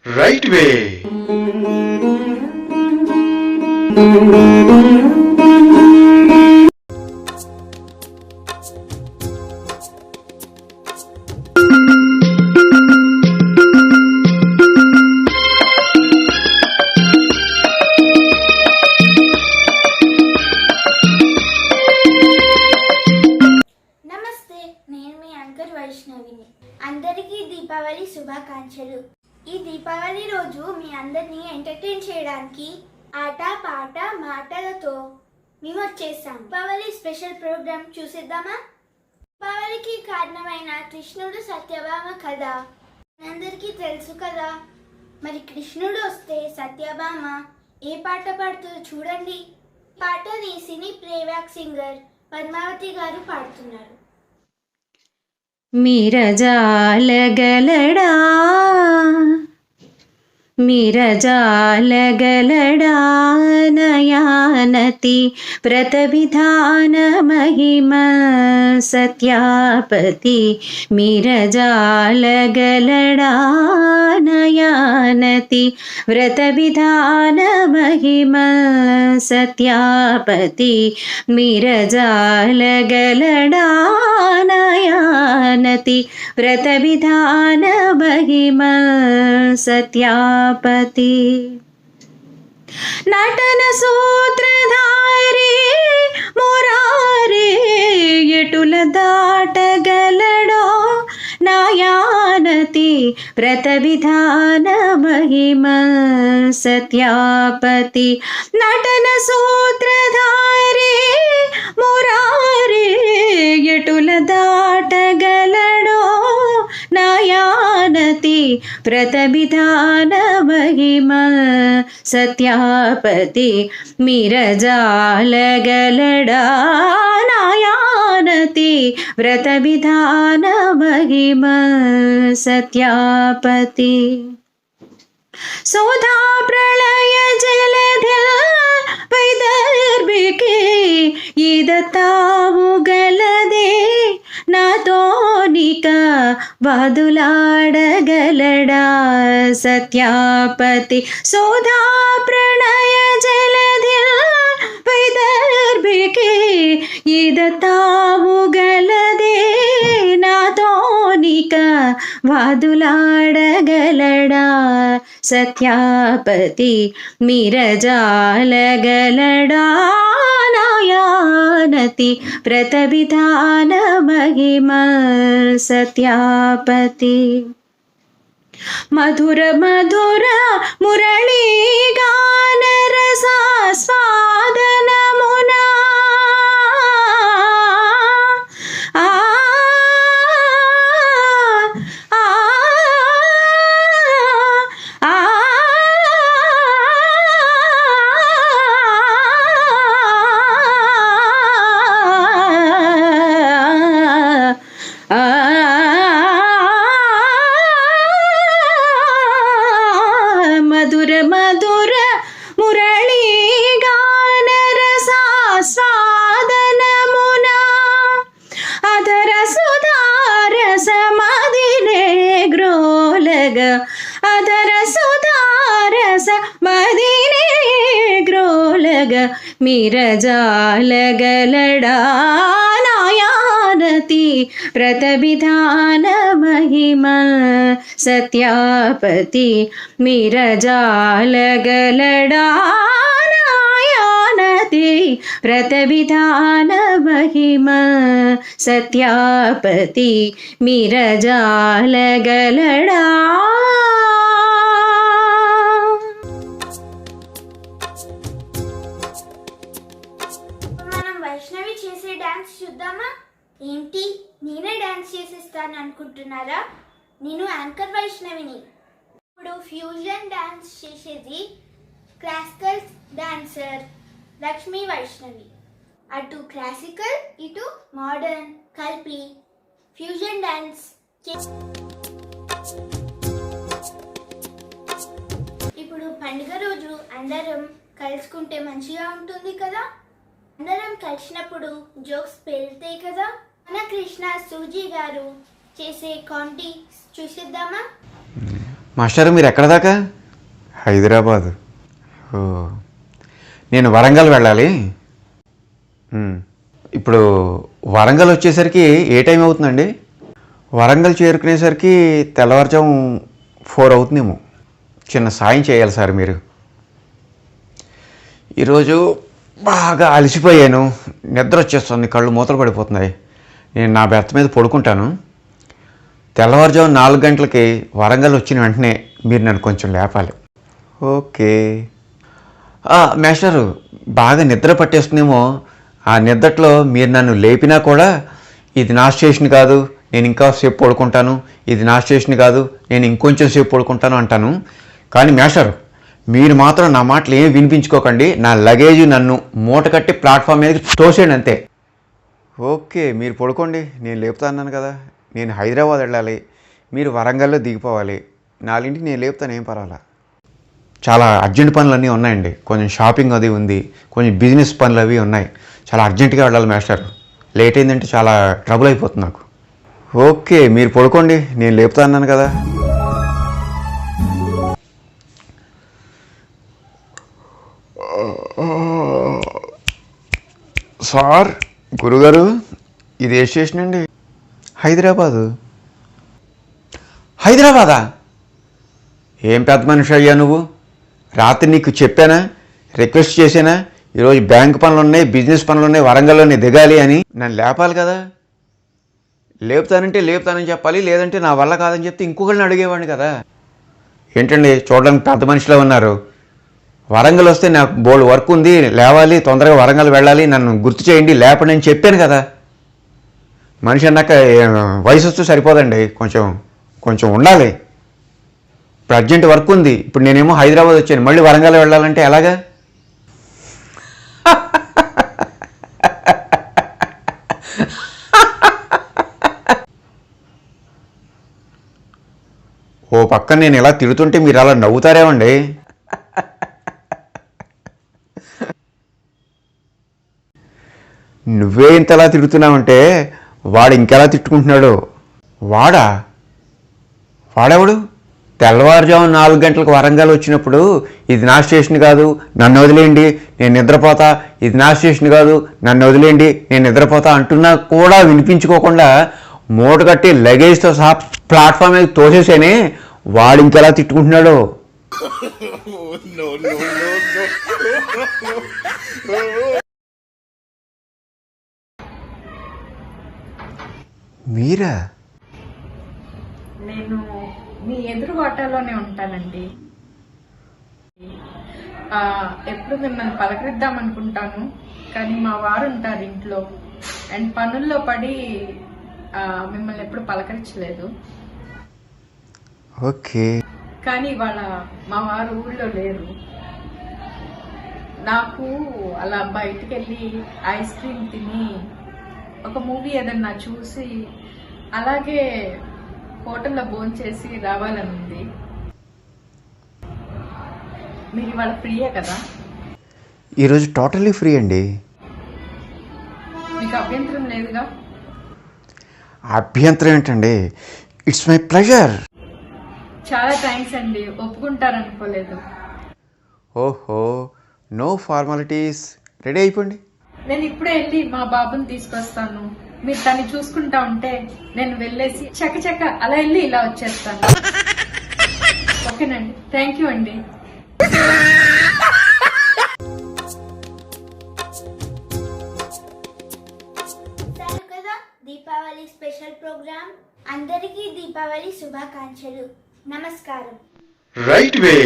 right way. నమస్తే, నేను మీ anchor వైష్ణవిని. అందరికీ దీపావళి శుభాకాంక్షలు. ఈ దీపావళి రోజు మీ అందరినీ ఎంటర్టైన్ చేయడానికి ఆట పాట మాటలతో మేము వచ్చేసాం. దీపావళి స్పెషల్ ప్రోగ్రామ్ చూసేద్దామా? దీపావళికి కారణమైన కృష్ణుడు సత్యభామ కథ అందరికీ తెలుసు కదా. మరి కృష్ణుడు వస్తే సత్యభామ ఏ పాట పాడుతుందో చూడండి. పాటని సినీ ప్లేబ్యాక్ సింగర్ పద్మావతి గారు పాడుతున్నారు. మిరజాలగలడా మిరజాలగలడా నయానతి ప్రతవిధాన మహిమ సత్యాపతి మిరజాలగలడా నయానతి వ్రతవిధాన మహిమ సత్యాపతి మిరజాలగలడా నయానతి వ్రతవిధాన మహిమ సత్యాపతి నటన సూత్రధారి మురారే ఎటుల దాటగలడో నాయానతి వ్రతవిధాన మహిమ సత్యాపతి నటన సూత్రధారి మురారే ఎటుల దాటగలడో నాయానతి వ్రతవిధాన మహిమ సత్యాపతి మిరజాలగలడా నాయానతి వ్రతవిధాన మహిమ సత్యాపతి సుధా ప్రళయ జలధిల్ వైదర్భికే ఈదతావు గలదే నాతోనిక వదులాడగలడా సత్యాపతి సుధా ప్రణయ జలధిల్ వైదర్భికే ఈదతావు గలదే నాతోనిక వదులాడగలడా సత్యాపతి మిరజాలగలడా నాయానతి వ్రతవిధాన మహిమ సత్యాపతి మధుర మధుర మురళీ గాన రసాస్వాదనమునా మధుర మధుర మురళీ గాన రసాస్వాదనమునా అధర సుధారస మదినే గ్రోలగ అధర సుధారస మదినే గ్రోలగ మిరజాలగలడా నాయానతి వ్రతవిధాన మహిమ సత్యాపతి మిరజాలగలడా నాయానతి వ్రతవిధాన మహిమ సత్యాపతి మిరజాలగలడా. మనం వైష్ణవి చేసే డాన్స్ చూద్దామా? ఏంటి, నేనే డాన్స్ చేసేస్తాను అనుకుంటున్నారా? నేను యాంకర్ వైష్ణవిని. ఇప్పుడు ఫ్యూజన్ డాన్స్ చేసేది క్లాసికల్ డాన్సర్ లక్ష్మీ వైష్ణవి. అటు క్లాసికల్ ఇటు మోడర్న్ కలిపి ఫ్యూజన్ డాన్స్ ఇప్పుడు పండుగ రోజు అందరం కలుసుకుంటే మంచిగా ఉంటుంది కదా. అందరం కలిసినప్పుడు జోక్స్ పేలుతాయి కదా. మన కృష్ణ సూజీ గారు చేసే కామెడీ చూసిద్దామా? మాస్టర్ మీరు ఎక్కడ దాకా? హైదరాబాదు. ఓ, నేను వరంగల్ వెళ్ళాలి. ఇప్పుడు వరంగల్ వచ్చేసరికి ఏ టైం అవుతుందండి? వరంగల్ చేరుకునేసరికి తెల్లవారుజాము 4 అవుతుందేమో. చిన్న సాయం చేయాలి సార్ మీరు. ఈరోజు బాగా అలసిపోయాను, నిద్ర వచ్చేస్తుంది, కళ్ళు మూతలు పడిపోతున్నాయి. నేను నా బెర్త్ మీద పడుకుంటాను. తెల్లవారుజాము 4 గంటలకి వరంగల్ వచ్చిన వెంటనే మీరు నన్ను కొంచెం లేపాలి. ఓకే మేస్టరు, బాగా నిద్ర పట్టేస్తుందేమో. ఆ నిద్రలో మీరు నన్ను లేపినా కూడా ఇది నా స్టేషన్ కాదు, నేను ఇంకా సేపు పడుకుంటాను, ఇది నా స్టేషన్ కాదు, నేను ఇంకొంచెం సేపు పడుకుంటాను అంటాను. కానీ మేస్టర్, మీరు మాత్రం నా మాటలు ఏమి వినిపించుకోకండి. నా లగేజ్ నన్ను మూట కట్టి ప్లాట్ఫామ్ మీదకి తోసేయండి అంతే. ఓకే, మీరు పడుకోండి, నేను లేపుతా అన్నాను కదా. నేను హైదరాబాద్ వెళ్ళాలి, మీరు వరంగల్లో దిగిపోవాలి. 4ంటికి నేను లేపుతాను, ఏం పర్వాలా. చాలా అర్జెంట్ పనులు అన్నీ ఉన్నాయండి. కొంచెం షాపింగ్ అది ఉంది, కొంచెం బిజినెస్ పనులు అవి ఉన్నాయి. చాలా అర్జెంటుగా వెళ్ళాలి మాస్టర్. లేట్ అయిందంటే చాలా ట్రబుల్ అయిపోతుంది నాకు. ఓకే, మీరు పడుకోండి, నేను లేపుతా అన్నాను కదా. సార్, గురుగారు, ఇది ఏ స్టేషన్ అండి? హైదరాబాదు. హైదరాబాదా? ఏం పెద్ద మనిషి అయ్యా నువ్వు. రాత్రి నీకు చెప్పానా, రిక్వెస్ట్ చేశానా, ఈరోజు బ్యాంక్ పనులు ఉన్నాయి, బిజినెస్ పనులు ఉన్నాయి, వరంగల్లోనే దిగాలి అని? నన్ను లేపాలి కదా. లేపుతానంటే లేపుతానని చెప్పాలి, లేదంటే నా వల్ల కాదని చెప్తే ఇంకొకరిని అడిగేవాడిని కదా. ఏంటండి చూడడానికి పెద్ద మనిషిలో ఉన్నారు. వరంగల్ వస్తే నాకు బోల్డ్ వర్క్ ఉంది, లేవాలి, తొందరగా వరంగల్ వెళ్ళాలి, నన్ను గుర్తు చేయండి, లేపండి అని చెప్పాను కదా. మనిషి అన్నాక వయసు వస్తూ సరిపోదండి, కొంచెం కొంచెం ఉండాలి. ఇప్పుడు అర్జెంట్ వర్క్ ఉంది. ఇప్పుడు నేనేమో హైదరాబాద్ వచ్చాను, మళ్ళీ వరంగల్ వెళ్ళాలంటే ఎలాగా? ఓ పక్కన నేను ఇలా తిడుతుంటే మీరు అలా నవ్వుతారేమండి. నువ్వే ఇంతలా తిడుతున్నావంటే వాడు ఇంకెలా తిట్టుకుంటున్నాడు. వాడెవడు? తెల్లవారుజాము 4 గంటలకు వరంగల్ వచ్చినప్పుడు ఇది నా స్టేషన్ కాదు, నన్ను వదిలేయండి, నేను నిద్రపోతా, ఇది నా స్టేషన్ కాదు, నన్ను వదిలేయండి, నేను నిద్రపోతా అంటున్నా కూడా వినిపించుకోకుండా మూట కట్టి లగేజ్తో సహా ప్లాట్ఫామ్ మీద తోసేసేనే వాడు ఇంకెలా తిట్టుకుంటున్నాడు. మీరా? నేను మీ ఎదురు వాటాలోనే ఉంటానండి. ఎప్పుడు మిమ్మల్ని పలకరిద్దాం అనుకుంటాను, కానీ మా వారు ఉంటారు ఇంట్లో అండ్ పనుల్లో పడి మిమ్మల్ని ఎప్పుడు పలకరించలేదు. ఓకే. కానీ ఇవాళ మా వారు ఊళ్ళో లేరు. నాకు అలా బయటికి వెళ్ళి ఐస్ క్రీమ్ తిని ఒక మూవీ ఏదన్నా చూసి అలాగే హోటల్లో భోంచేసి రావాలని ఉంది. మీరు ఇవాళ ఫ్రీయే కదా? ఈరోజు టోటల్లీ ఫ్రీ అండి. మీకు అభ్యంతరం లేదుగా? అభ్యంతరం ఏంటండి, ఇట్స్ మై ప్లెజర్. చాలా థ్యాంక్స్ అండి, ఒప్పుకుంటారనుకోలేదు. ఓహో, నో ఫార్మాలిటీస్, రెడీ అయిపోండి. నేను ఇప్పుడే వెళ్ళి మా బాబుని తీసుకొస్తాను. మీరు దాన్ని చూసుకుంటా ఉంటే నేను వెళ్ళేసి చకచక అలా వెళ్ళి ఇలా వచ్చేస్తాను. ఓకేనండి, థ్యాంక్ యూ అండి. చూశారు కదా దీపావళి స్పెషల్ ప్రోగ్రామ్. అందరికీ దీపావళి శుభాకాంక్షలు. నమస్కారం. Right way.